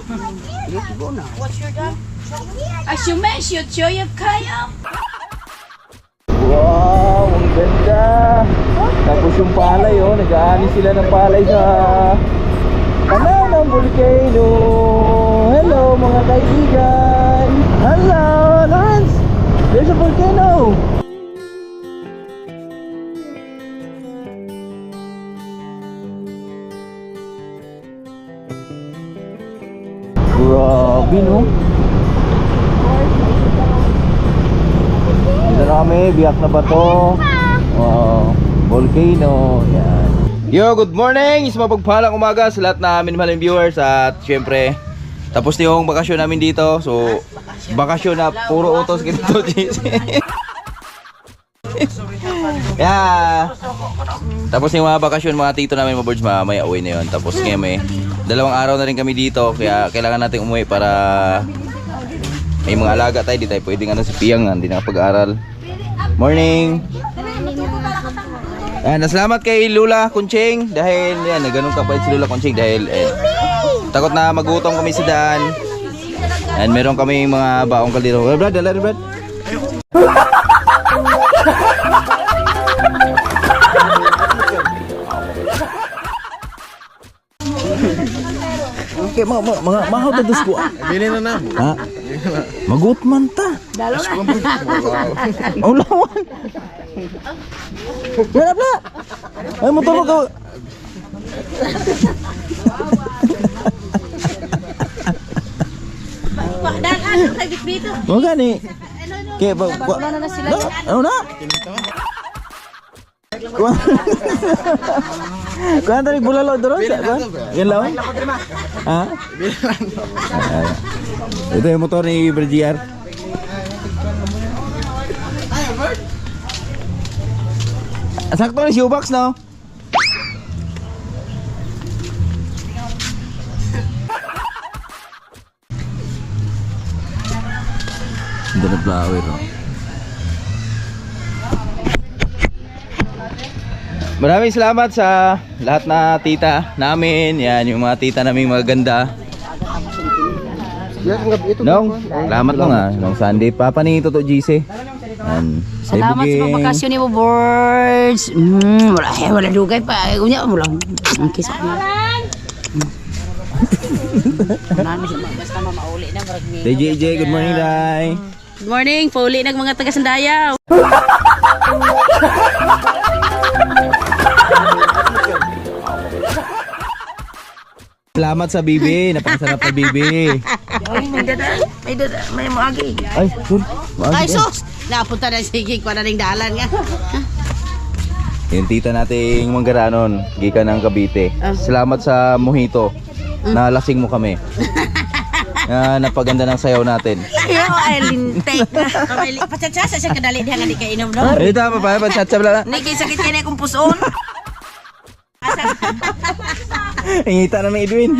What's your job? As you mentioned, kaya. Wow, ang ganda. Tapos yung palay, oh, nag-aani sila ng palay sa tanan ng volcano. Hello mga kaibigan. Hello, Lawrence. There's a volcano. Grabe, no? Dito na kami, biyak na bato. Wow, volcano. Yan. Yo, good morning! Is mapagpalang umaga sa lahat na minamahaling viewers. At syempre, tapos na yung bakasyon namin dito. So, bakasyon na puro utos ganito, JC. Yeah. Tapos yung mga bakasyon, mga tito namin, mga birds, mamaya uwi na yun. Tapos ngayon may 2 araw na rin kami dito. Kaya kailangan natin umuwi para may mga alaga tayo. Di tayo pwedeng ano si Piyang, hindi nakapag-aral. Morning! Salamat kay Lula Kunching dahil yan, ganun kapait si Lula Kunching dahil takot na magutom kami sa daan. And meron kami mga baong kaldero. Brad, dala rin, Brad. Okay, mga mahaw ta dus ko. Bili na na. Ha? Magutman ta. Oh, lawan. Wala pala. Ay, motor mo ka. Dalan, kay bitbito. Mo gani. Kaya ba? Ano na sila? Ano na? Kuan tadi bulalo doon sa kuan? Yan lawan? Ha? Ito yung motor ni Berjiar. Sakto ni shoebox, no? Hindi na flower, no? Maraming salamat sa lahat na tita namin. Yan, yung mga tita namin maganda. Nong, salamat mo nga. Nong Sunday, papa ni Toto GC. Salamat sa pabakasyon ni mo, birds. Wala dugay pa. Unya, wala. Kiss ko. Basta mamauli na. JJ, good morning, Day. Good morning, pauli ng mga taga-Sandayaw. Salamat sa bibi, napakasarap na bibi. May maagi. Ay, sorry. Ay, sus! Napunta na sige, kwa na ring dalan nga. Yung tita nating manggaranon, gikan ng Cavite. Salamat sa mojito. Nalasing mo kami. Napaganda ng sayaw natin. Ay, lintik na. Patsatsa siya kadali diha nga di ka inom, no? Ay, tama pa, patsatsa lang. Niki sakit kaya kung puson. Ingita na ng Edwin.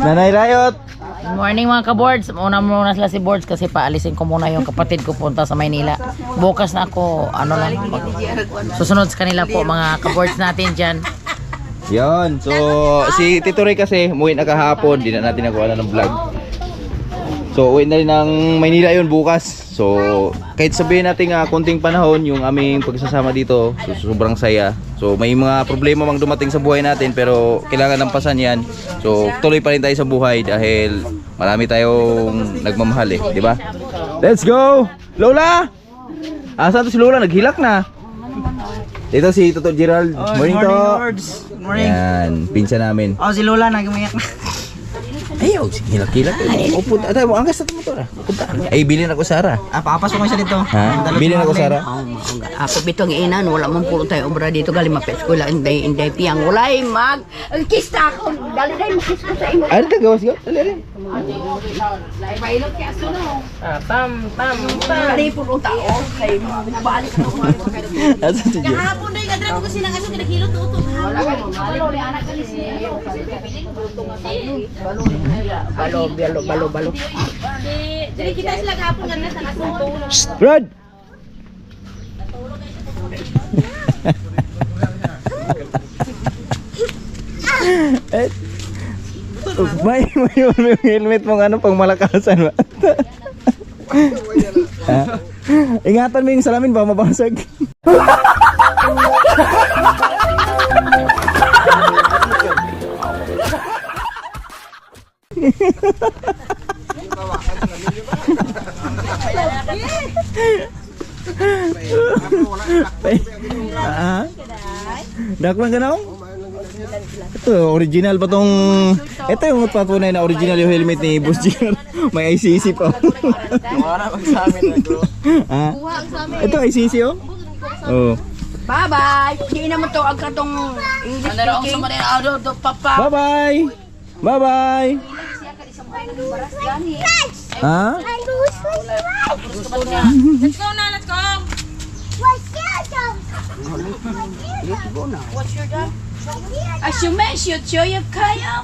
Nanay Rayot. Good morning mga ka-boards. Muna sila si boards kasi paalisin ko muna yung kapatid ko punta sa Maynila. Bukas na ako, susunod sa kanila po mga ka-boards natin dyan. Yon, so si Tito Ray kasi umuwi na kahapon, di na natin nagawa ng vlog. So uwi na rin ng Maynila yun bukas. So kahit sabihin natin konting panahon yung aming pagsasama dito, so, sobrang saya. So may mga problema mang dumating sa buhay natin pero kailangan lampasan yan. So tuloy pa rin tayo sa buhay dahil marami tayong nagmamahal eh, di ba? Let's go! Lola! Saan to si Lola? Naghilak na. Dito si Toto Gerald. Morning to. Morning. Yan, pinsan namin. Oh, si Lola nagmayak na. Ayaw, hilak-hilak. Upo, atay mo, angkas na motor. Punta. Ay, bilhin ako Sara. Papasok ko siya dito. Ha? Bilhin ako Sara. Ako bitong inan, wala mong pulo tayo obra dito gali mapes ko lang inday tiyang walay mag. Kiss ta ako. Dali dai kiss ko sa imo. Ano ta gawas ko? Dali. Bailot kay aso no. Pam. Dali pulo tao kay balik ka mo. Asa si Jo? Kahapon dai kadra ko sila aso kinakilot uto. Wala ka mo. Wala anak kali siya. Balo. Jadi kita sila kahapon nga na sa asunto. Rod! May helmet mong ano pang malakasan ba? Ha? Ingatan mo yung salamin ba mabasag. Dakman ka na ako? Ito, original pa tong... Ito yung patunay na original yung helmet ni Boss Jr. May ICC pa. Wala magsamin bro. Ha? Ito ICC oh? Oo. Bye-bye. Di naman to ang katong English speaking. Bye-bye! Bye-bye! Ha? Let's go na, let's go. Assume, shoot, show you kaya.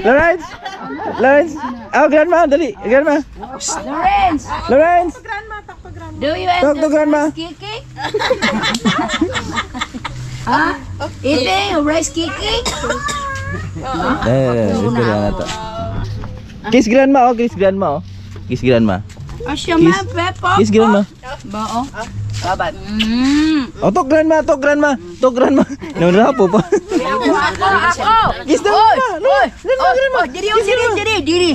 Lawrence! Lawrence! Oh, grandma! Dali! Grandma! Lawrence, Lawrence! do you Talk to grandma! rice cake? Ha? Eating rice cake? Ito na to. Kiss grandma oh! Kiss grandma oh! Kiss grandma! Assume, Kiss. Peppa. Kiss grandma! Bao. Babat. Oh, talk grandma! Talk grandma! Talk grandma! Nangrapo pa! Ako. Kiss daw grandma! No! Grandma! Grandma! Diri.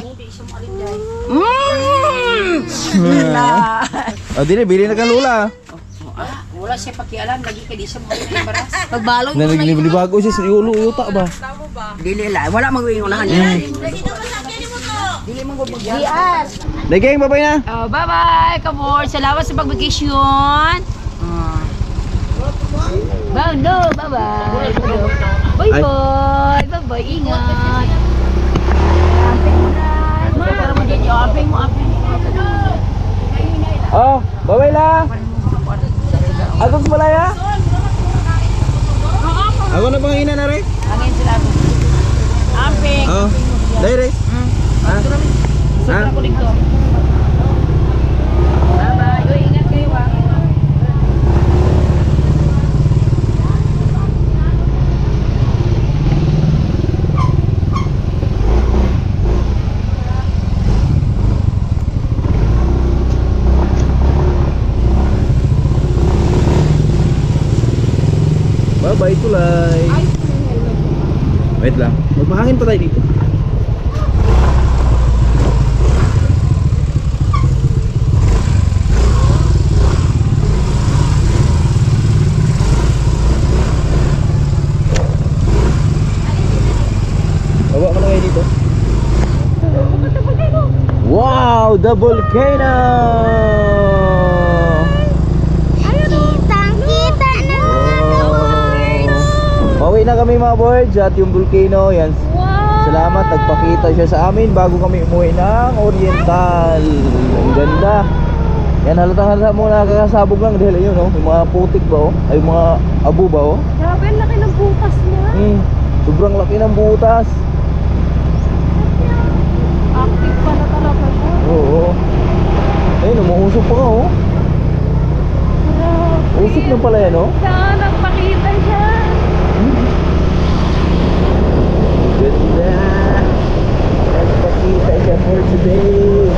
Oh, dili! Bili na kang lula! Wala siya pakialam, lagi ka di siya mo embaras. Pagbalog Nalibago siya sa ulo, yuta ba? dili la, wala mag-uingunahan niya. Dili mo gubagyan. Naging, babay na! Oh, bye-bye, kabor. Salamat sa pag-vacation. Bye, no, bye-bye. Bye-bye. Bye-bye, ingat. Amping mo na. Para mo dito, amping mo. Oh, babay la! Agos malaya? Ako na bang ina na rin? Angin sila. Amping. Oh, dahil rin? Ha? Ako dito. Bye-bye. Uy, ingat kayo, ah. Bye-bye tulay. Wait lang. Magmahangin pa tayo dito. Bawa ka na kayo dito. Wow! The volcano! Kitang-kita na mga kawords. Pauwi na kami mga boards at yung volcano yan. Salamat, nagpakita siya sa amin bago kami umuwi ng Oriental. Ang ganda. Yan, halata mo nakakasabog lang dahil yun, oh, yung mga putik ba, oh, ay yung mga abo ba, oh. Grabe, ang laki ng butas niya. Sobrang laki ng butas. Active pala talaga siya. Oo. Ayun, umuusok pa ka, oh. Grabe. Usok na pala yan, oh. Saan nagpakita siya? Ganda. Nagpakita siya for today.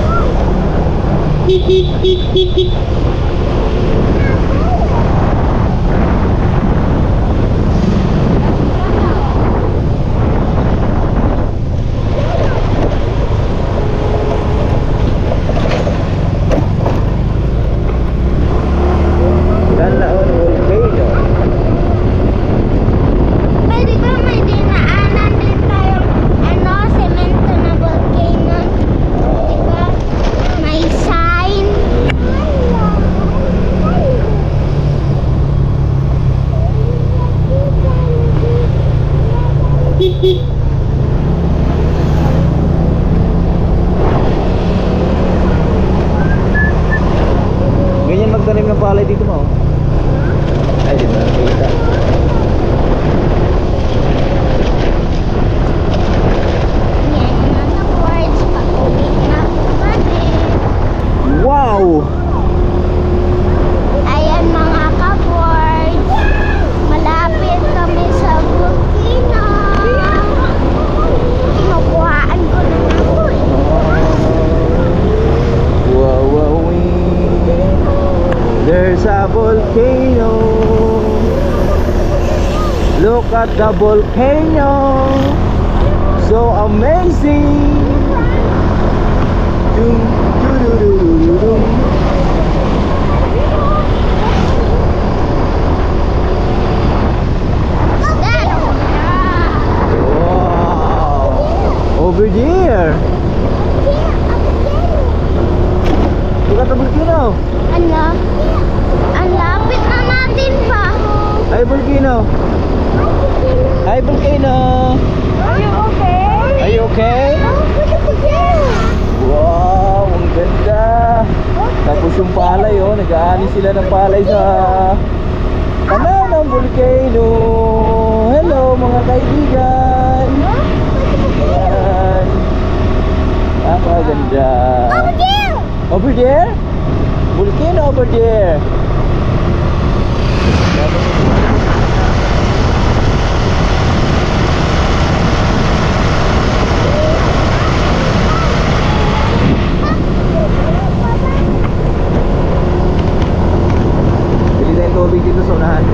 Canlaon Volcano. Pwede ba may dinaanan din tayong semento na volcano? Diba? May sign. volcano. Look at the volcano. So amazing. Dum, dum. Wow. Over there. Look at the volcano. Ano? Ang lapit na natin pa. Hi volcano. Hi volcano. Are you okay? Are you okay? Look at the view. Wow, ang ganda. Tapos yung palay, oh, nag-aani sila ng palay sa tanan ng volcano. Hello mga kaibigan. Ayan. Napakaganda. Over there. Over there? Volcano over there. Bili tayong tubig dito sa unahan.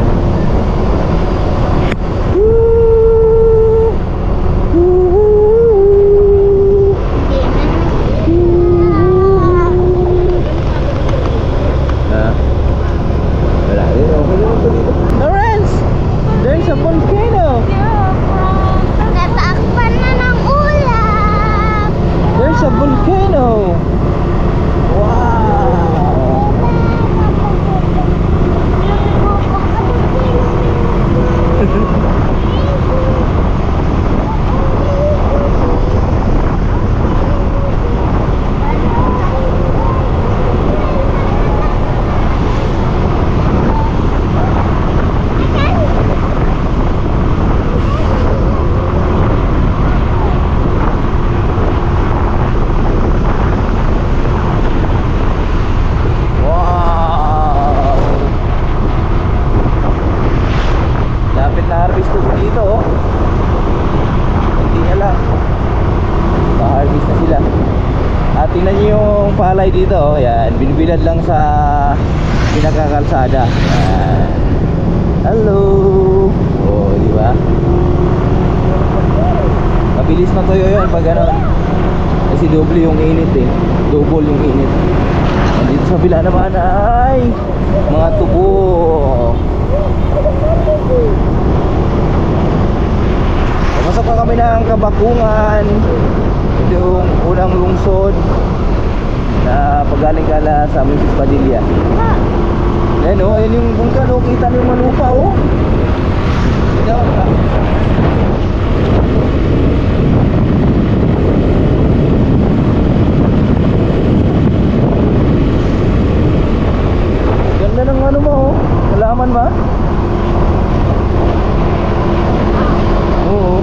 Woo! Woo! Ah. Wala. Lawrence! There's a volcano! Natakpan na ng ulan. There's a volcano! Wow! Wow! Lapit na harvest ko dito, oh. Hindi na lang. Pa-harvest na sila. At tingnan nyo yung palay dito, oh. Yan, binibilad lang sa pinakakalsada. Yan. Hello! Oh, di ba? Mabilis matuyo yun pag gano'n. Kasi doble yung init eh. Double yung init. Dito sa bila naman ay mga tubo. Pumasok pa kami ng Kabakungan. Ito yung unang lungsod na pagaling kala sa Mrs. Padilla. Ayan o, ayan yung bungkan o. Kita niyo yung manupa o. Ito ganda ng ano mo oh. Halaman ba? Oo.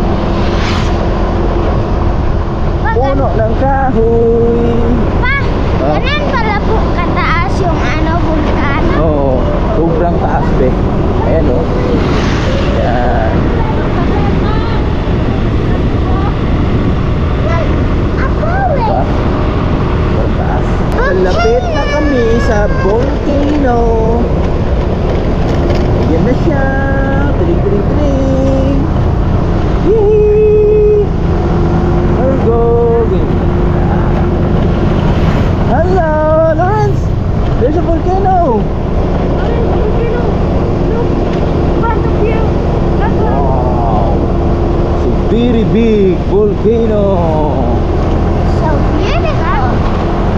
Puno ng kahoy. Pa, ganun pala po kataas yung vulkano. Oo. Sobrang taas be. Ayan o. Yan. Ako Diba? Sobrang taas. Malapit na kami sa volcano. Yan na siya. Tring tring tring. Yee! We're going. Hello, Lawrence. There's a volcano. Wow. So very big volcano. So beautiful.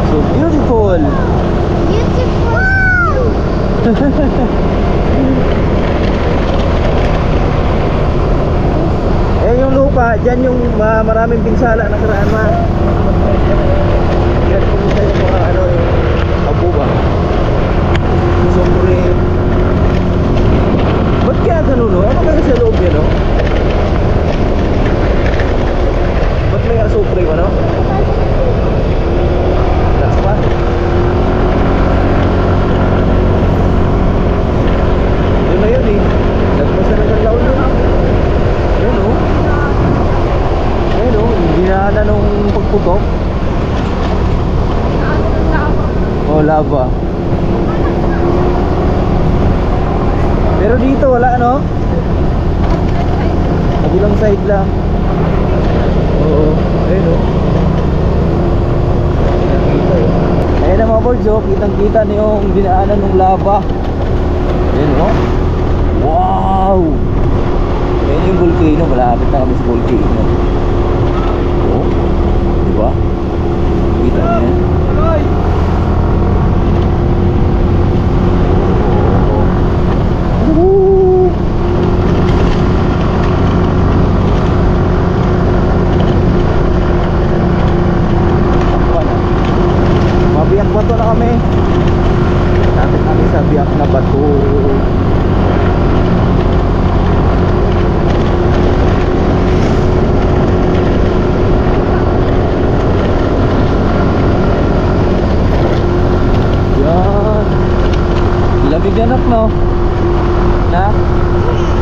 So beautiful. Beautiful. Eh yung lupa, dyan yung maraming pinsala na karaan ma. Yan kung sa yung mga ano yung abo ba. Siyempre. Ba't kaya ganun no? Ano kaya sa loob yan no? Ba't may asupre ba no? Taas pa? Yun na yun eh. Lagpas na ng laon yun. Yun o. Ayun o, hindi na nung pagputok. Oh, lava. Pero dito wala, no? Kabilang side lang. Oo, ayun, oh. Nakita, eh. Ayan na mga boards, oh. Kitang-kita na yung dinaanan ng lava. Ayun, oh. Wow! Ayan yung volcano. Malapit na kami sa volcano. Oh, diba? Kita niya yan. Woo! Mabiyak bato na kami. Lapit kami sa biyak na bato. Yan. Lamig na anak, no? Na?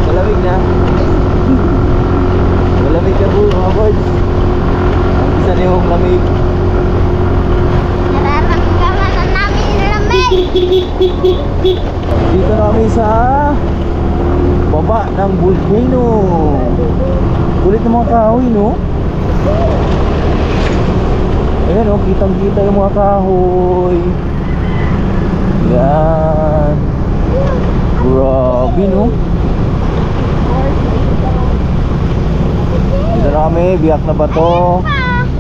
Malamig na? Malamig na po mga boys. Ang isa na yung lamig. Nararamdaman na namin yung lamig. Dito na kami sa baba ng volcano. Kulit ng mga kahoy, no? Ayan, oh, kitang-kita yung mga kahoy. Yan. Grabe, no? Dito na kami, biyak na bato.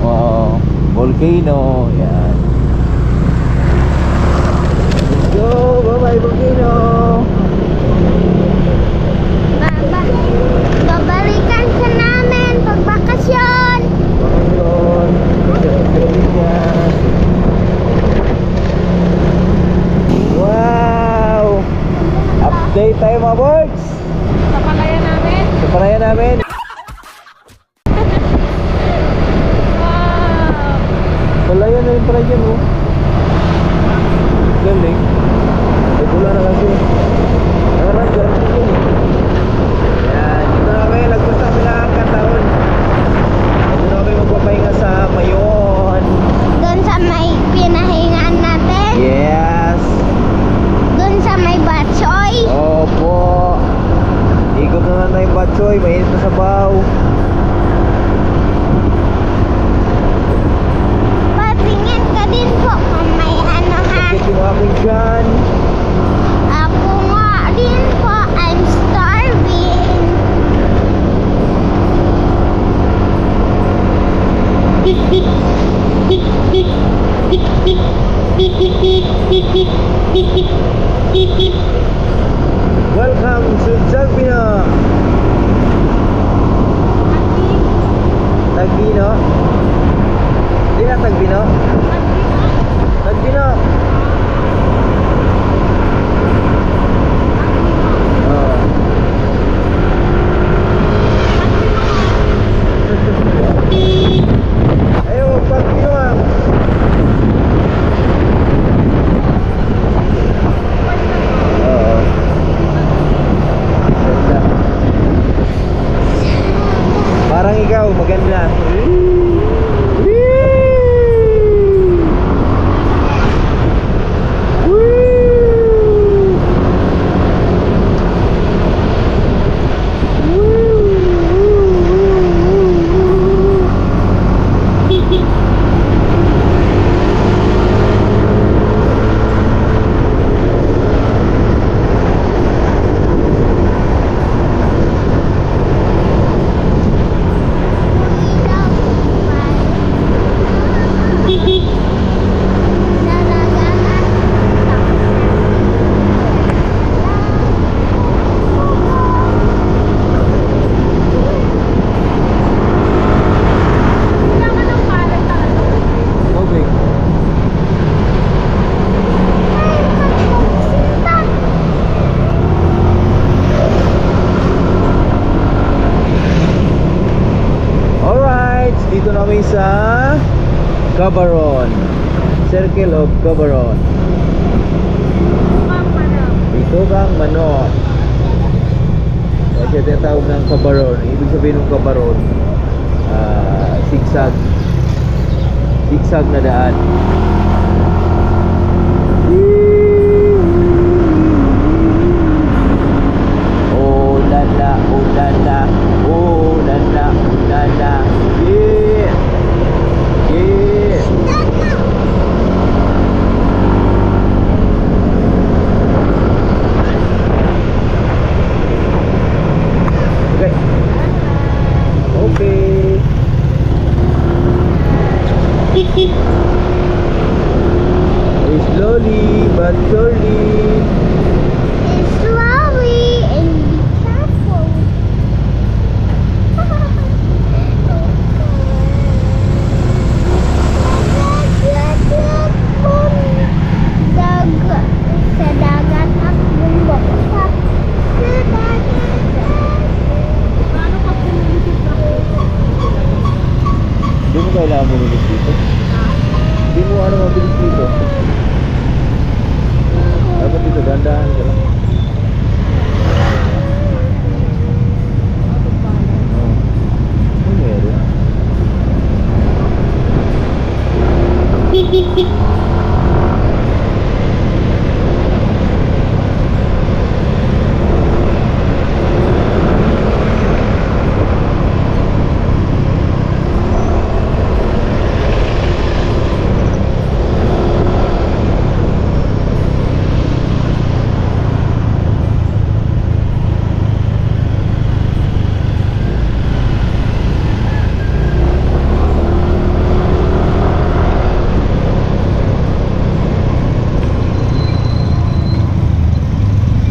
Wow, volcano. Yan. Let's go! Bye-bye, volcano! Babalikan ka namin pag bakasyon. Bakasyon. Pilipinas. Wow! Update tayo mga boys! Sa palayan namin. Sa palayan namin. Palayan na rin pala dyan, oh. Galing. Ay, pula na kasi. Nakarang garap yun, eh. Yan, dito na kami. Lagpas na kami ng kataon. Dito na kami magpapahinga sa Mayon. Doon sa may pinahingaan natin. Yes! Doon sa may batsoy. Opo. Ikot naman tayong batsoy. Mainit na sabaw. Patingin ka din po kung may ano ha. Sakit yung aking dyan. Ako nga din po. I'm starving. Welcome to Tagbino. Tagbino? Hindi na Tagbino? Tagbino. Oh. Ayaw, Tagbino ah. Oo. Ganda. Parang ikaw, maganda. Tubig. Alright, dito na kami sa Cabaron. Circle of Cabaron. Ito kang manok. Kasi tinatawag ng Cabaron. Ibig sabihin ng Cabaron, zigzag. Zigzag na daan. but surely. Slowly and be careful. Sa dagat at bumagsak. Sa dagat. Paano ka pumilit ako? Hindi mo kailangan bumilis dito. Hindi mo mabilis dito. Dapat dito, dandahan ka lang. Ano meron?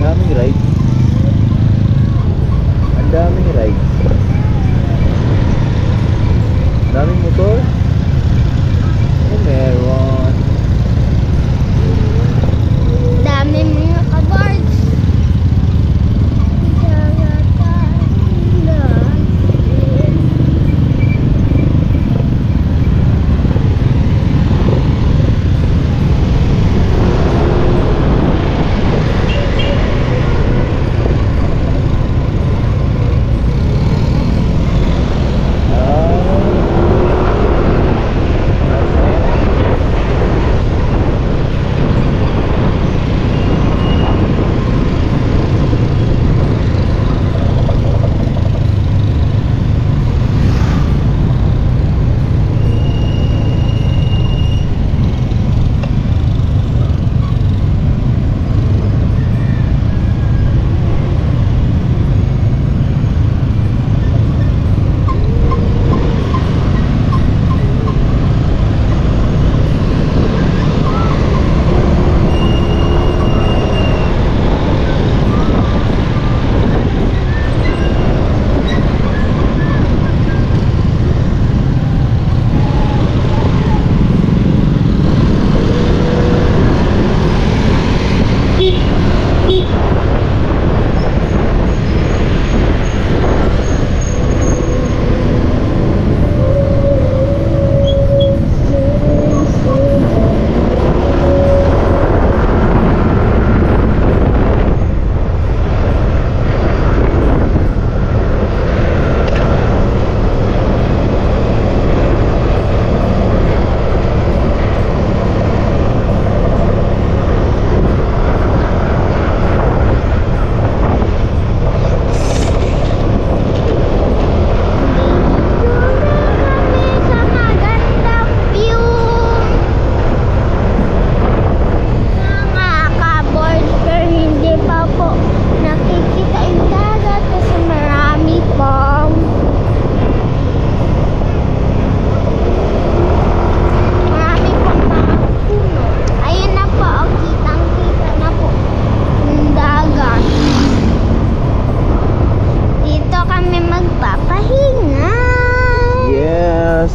Daming rides. Ang daming rides. Daming motor. Oh, meron. Dami mga kabards.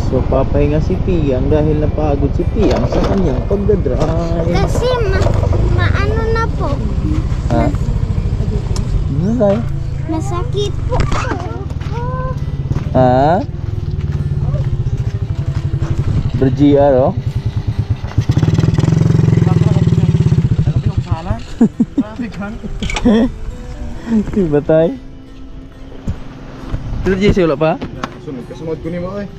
So papahinga si Piang dahil napagod si Piang sa kanyang pagdadrive. Kasi maano na po. Ha? Ano tayo? Masakit po. Ha? Ber-GR oh? Diba tayo? Ito JC wala pa? Kasunod ko ni mo eh.